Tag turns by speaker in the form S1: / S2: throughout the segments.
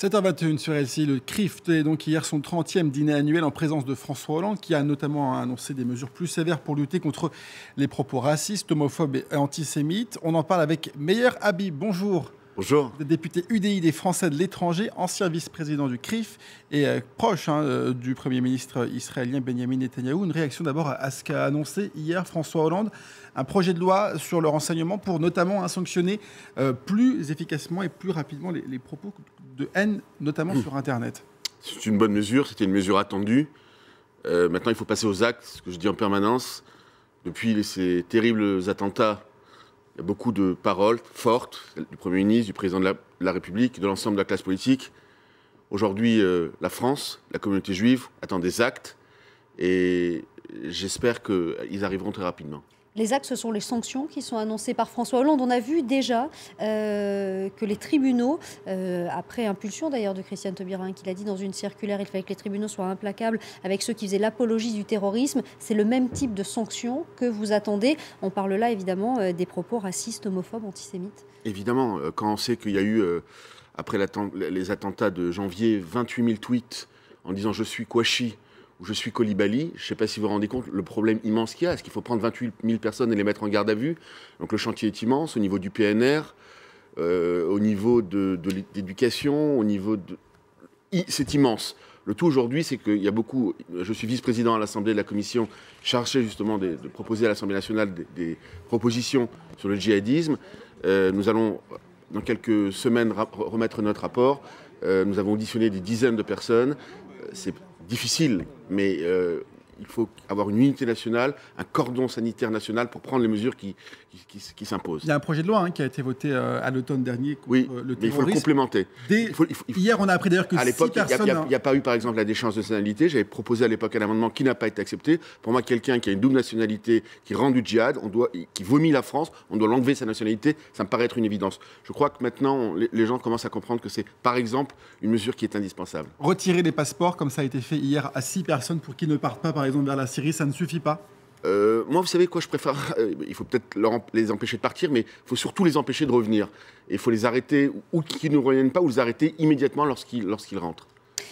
S1: 7h21 sur LCI, le CRIF tenait donc hier son 30e dîner annuel en présence de François Hollande, qui a notamment annoncé des mesures plus sévères pour lutter contre les propos racistes, homophobes et antisémites. On en parle avec Meir Habib. Bonjour.
S2: Bonjour.
S1: Vous êtes député UDI des Français de l'étranger, ancien vice-président du CRIF et proche du Premier ministre israélien Benjamin Netanyahou. Une réaction d'abord à ce qu'a annoncé hier François Hollande, un projet de loi sur le renseignement pour notamment sanctionner plus efficacement et plus rapidement les propos de haine, notamment sur Internet.
S2: C'est une bonne mesure, c'était une mesure attendue. Maintenant, il faut passer aux actes, ce que je dis en permanence. Depuis ces terribles attentats, il y a beaucoup de paroles fortes du Premier ministre, du Président de la République, de l'ensemble de la classe politique. Aujourd'hui, la France, la communauté juive attend des actes et j'espère qu'ils arriveront très rapidement.
S3: Les actes, ce sont les sanctions qui sont annoncées par François Hollande. On a vu déjà que les tribunaux, après impulsion d'ailleurs de Christiane Taubira, qui l'a dit dans une circulaire, il fallait que les tribunaux soient implacables avec ceux qui faisaient l'apologie du terrorisme. C'est le même type de sanctions que vous attendez. On parle là évidemment des propos racistes, homophobes, antisémites.
S2: Évidemment, quand on sait qu'il y a eu, après les attentats de janvier, 28 000 tweets en disant « je suis Kouachi », où je suis Koulibaly, je ne sais pas si vous vous rendez compte le problème immense qu'il y a. Est-ce qu'il faut prendre 28 000 personnes et les mettre en garde à vue? Donc le chantier est immense, au niveau du PNR, au niveau de l'éducation, au niveau de... C'est immense. Le tout aujourd'hui, c'est qu'il y a beaucoup... Je suis vice-président à l'Assemblée de la Commission, chargé justement de proposer à l'Assemblée nationale des propositions sur le djihadisme. Nous allons, dans quelques semaines, remettre notre rapport. Nous avons auditionné des dizaines de personnes. C'est difficile, mais il faut avoir une unité nationale, un cordon sanitaire national pour prendre les mesures qui s'imposent.
S1: Il y a un projet de loi qui a été voté à l'automne dernier contre le terrorisme.
S2: Mais il faut le complémenter.
S1: Hier, on a appris d'ailleurs que
S2: à l'époque,
S1: 6 personnes...
S2: il n'y a pas eu, par exemple, la déchéance de nationalité. J'avais proposé à l'époque un amendement qui n'a pas été accepté. Pour moi, quelqu'un qui a une double nationalité, qui rend du djihad, qui vomit la France, on doit l'enlever sa nationalité. Ça me paraît être une évidence. Je crois que maintenant, les gens commencent à comprendre que c'est, par exemple, une mesure qui est indispensable.
S1: Retirer les passeports, comme ça a été fait hier à 6 personnes pour qu'ils ne partent pas, par exemple, vers la Syrie, ça ne suffit pas?
S2: Moi, vous savez quoi, je préfère... il faut peut-être les empêcher de partir, mais il faut surtout les empêcher de revenir. Et il faut les arrêter, ou qu'ils ne reviennent pas, ou les arrêter immédiatement lorsqu'ils rentrent.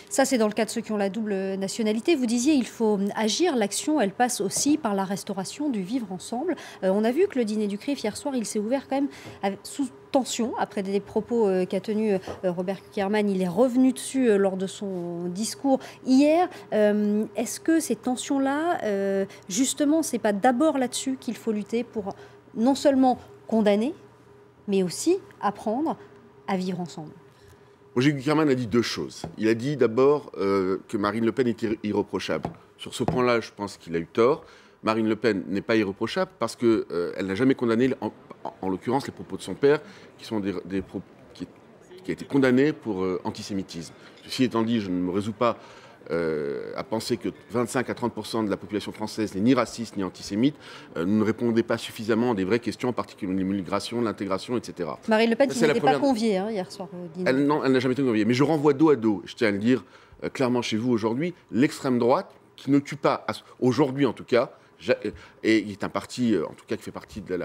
S3: Ça, c'est dans le cas de ceux qui ont la double nationalité. Vous disiez, il faut agir. L'action, elle passe aussi par la restauration du vivre ensemble. On a vu que le dîner du CRIF, hier soir, il s'est ouvert quand même sous tension après des propos qu'a tenus Robert Kierman. Il est revenu dessus lors de son discours hier. Est-ce que ces tensions-là, justement, c'est pas d'abord là-dessus qu'il faut lutter pour non seulement condamner, mais aussi apprendre à vivre ensemble?
S2: Roger Kierman a dit deux choses. Il a dit d'abord que Marine Le Pen était irréprochable. Sur ce point-là, je pense qu'il a eu tort. Marine Le Pen n'est pas irréprochable parce qu'elle n'a jamais condamné, en l'occurrence, les propos de son père, qui sont des propos qui a été condamné pour antisémitisme. Ceci étant dit, je ne me résous pas à penser que 25 à 30% de la population française n'est ni raciste ni antisémite. Nous ne répondait pas suffisamment à des vraies questions, en particulier l'immigration, l'intégration, etc.
S3: Marine Le Pen, qui n'était pas conviée hier soir au dîner.
S2: Non, elle n'a jamais été conviée. Mais je renvoie dos à dos, je tiens à le dire clairement chez vous aujourd'hui, l'extrême droite, qui ne tue pas, aujourd'hui en tout cas, et qui est un parti, en tout cas, qui fait partie du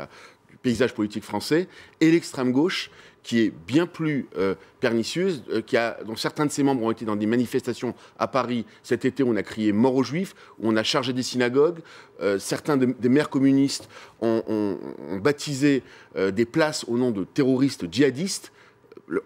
S2: paysage politique français, et l'extrême gauche, qui est bien plus pernicieuse, dont certains de ses membres ont été dans des manifestations à Paris cet été où on a crié « mort aux Juifs », où on a chargé des synagogues. Certains des maires communistes ont baptisé des places au nom de terroristes djihadistes,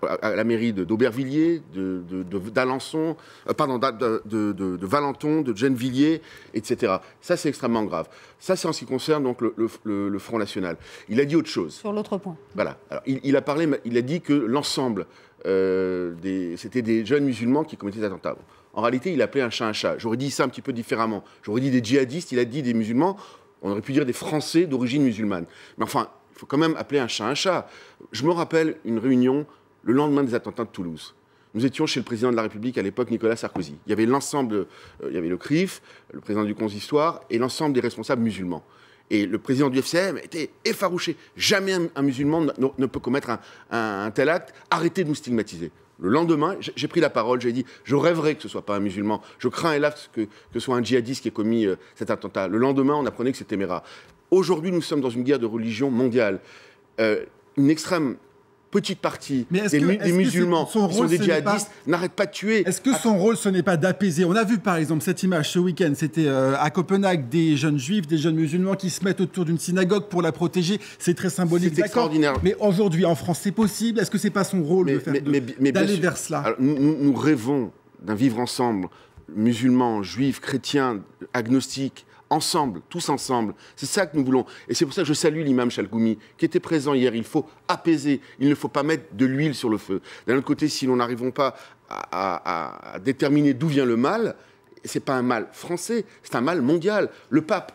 S2: à la mairie d'Aubervilliers, d'Alençon, de Valenton, de Gennevilliers, etc. Ça, c'est extrêmement grave. Ça, c'est en ce qui concerne donc le Front National. Il a dit autre chose.
S3: Sur l'autre point.
S2: Voilà. Alors, il a dit que l'ensemble, c'était des jeunes musulmans qui commettaient des attentats. Bon. En réalité, il appelait un chat un chat. J'aurais dit ça un petit peu différemment. J'aurais dit des djihadistes, il a dit des musulmans. On aurait pu dire des Français d'origine musulmane. Mais enfin, il faut quand même appeler un chat un chat. Je me rappelle une réunion le lendemain des attentats de Toulouse. Nous étions chez le président de la République, à l'époque, Nicolas Sarkozy. Il y avait l'ensemble, il y avait le CRIF, le président du consistoire, et l'ensemble des responsables musulmans. Et le président du FCM était effarouché. Jamais un musulman ne peut commettre un tel acte. Arrêtez de nous stigmatiser. Le lendemain, j'ai pris la parole, j'ai dit « Je rêverais que ce ne soit pas un musulman. Je crains, hélas, que ce soit un djihadiste qui ait commis cet attentat. » Le lendemain, on apprenait que c'était Mera. Aujourd'hui, nous sommes dans une guerre de religion mondiale. Une extrême petite partie
S1: des
S2: musulmans qui sont des djihadistes n'arrêtent pas de tuer.
S1: Est-ce que son rôle, ce n'est pas d'apaiser? On a vu par exemple cette image ce week-end, c'était à Copenhague, des jeunes juifs, des jeunes musulmans qui se mettent autour d'une synagogue pour la protéger. C'est très symbolique.
S2: C'est extraordinaire.
S1: Mais aujourd'hui en France, c'est possible? Est-ce que c'est pas son rôle d'aller vers cela?
S2: Alors, nous rêvons d'un vivre ensemble, musulmans, juifs, chrétiens, agnostiques, ensemble, tous ensemble. C'est ça que nous voulons. Et c'est pour ça que je salue l'imam Chalgoumi, qui était présent hier. Il faut apaiser. Il ne faut pas mettre de l'huile sur le feu. D'un autre côté, si nous n'arrivons pas à déterminer d'où vient le mal, c'est pas un mal français, c'est un mal mondial. Le pape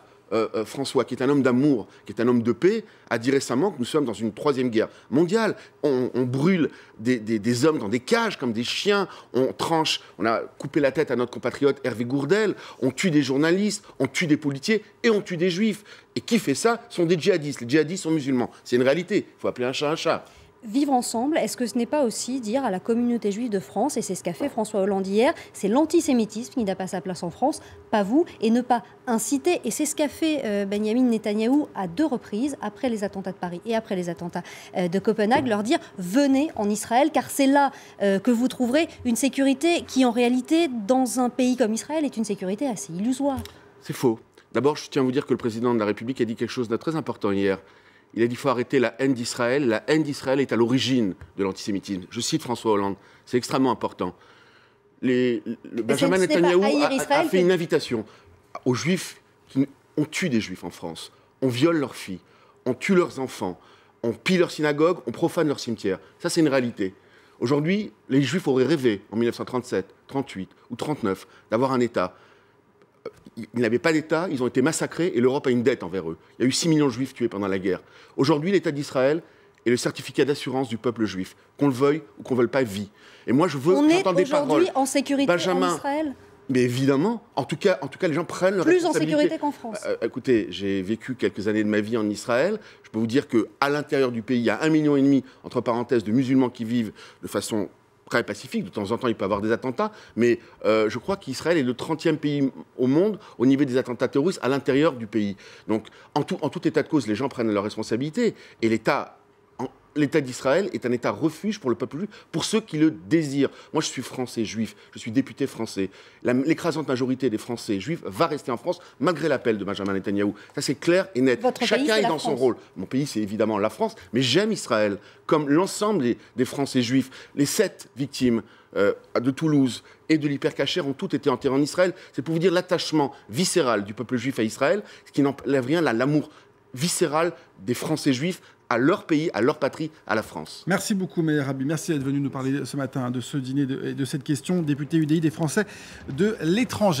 S2: François, qui est un homme d'amour, qui est un homme de paix, a dit récemment que nous sommes dans une 3e guerre mondiale. On brûle des hommes dans des cages comme des chiens, on tranche, on a coupé la tête à notre compatriote Hervé Gourdel, on tue des journalistes, on tue des politiciens et on tue des juifs. Et qui fait ça sont des djihadistes. Les djihadistes sont musulmans. C'est une réalité. Il faut appeler un chat un chat.
S3: Vivre ensemble, est-ce que ce n'est pas aussi dire à la communauté juive de France, et c'est ce qu'a fait François Hollande hier, c'est l'antisémitisme qui n'a pas sa place en France, pas vous, et ne pas inciter, et c'est ce qu'a fait Benyamin Netanyahou à 2 reprises, après les attentats de Paris et après les attentats de Copenhague, leur dire venez en Israël, car c'est là que vous trouverez une sécurité qui en réalité, dans un pays comme Israël, est une sécurité assez illusoire.
S2: C'est faux. D'abord, je tiens à vous dire que le président de la République a dit quelque chose de très important hier. Il a dit qu'il faut arrêter la haine d'Israël. La haine d'Israël est à l'origine de l'antisémitisme. Je cite François Hollande. C'est extrêmement important. Benjamin Netanyahou a fait une invitation aux Juifs. On tue des Juifs en France. On viole leurs filles. On tue leurs enfants. On pille leurs synagogues. On profane leurs cimetières. Ça, c'est une réalité. Aujourd'hui, les Juifs auraient rêvé, en 1937, 38 ou 39, d'avoir un État. Ils n'avaient pas d'État, ils ont été massacrés et l'Europe a une dette envers eux. Il y a eu 6 millions de Juifs tués pendant la guerre. Aujourd'hui, l'État d'Israël est le certificat d'assurance du peuple juif, qu'on le veuille ou qu'on ne veuille pas vie. Et moi, je veux entendre des paroles.
S3: On est aujourd'hui en sécurité en Israël?
S2: Mais évidemment, en tout cas, les gens prennent leur responsabilité.
S3: Plus en sécurité qu'en France.
S2: Écoutez, j'ai vécu quelques années de ma vie en Israël. Je peux vous dire qu'à l'intérieur du pays, il y a 1,5 million, entre parenthèses, de musulmans qui vivent de façon très pacifique. De temps en temps, il peut y avoir des attentats. Mais je crois qu'Israël est le 30e pays au monde au niveau des attentats terroristes à l'intérieur du pays. Donc, en tout état de cause, les gens prennent leurs responsabilités. Et l'État d'Israël est un État refuge pour le peuple juif, pour ceux qui le désirent. Moi, je suis français juif, je suis député français. L'écrasante majorité des Français juifs va rester en France, malgré l'appel de Benjamin Netanyahou. Ça, c'est clair et net. Chacun est dans son rôle. Mon pays, c'est évidemment la France, mais j'aime Israël, comme l'ensemble des Français juifs. Les 7 victimes de Toulouse et de l'Hypercacher ont toutes été enterrées en Israël. C'est pour vous dire l'attachement viscéral du peuple juif à Israël, ce qui n'enlève rien à l'amour viscéral des Français juifs à leur pays, à leur patrie, à la France.
S1: Merci beaucoup, Meir Habib. Merci d'être venu nous parler ce matin de ce dîner et de cette question. Député UDI des Français de l'étranger.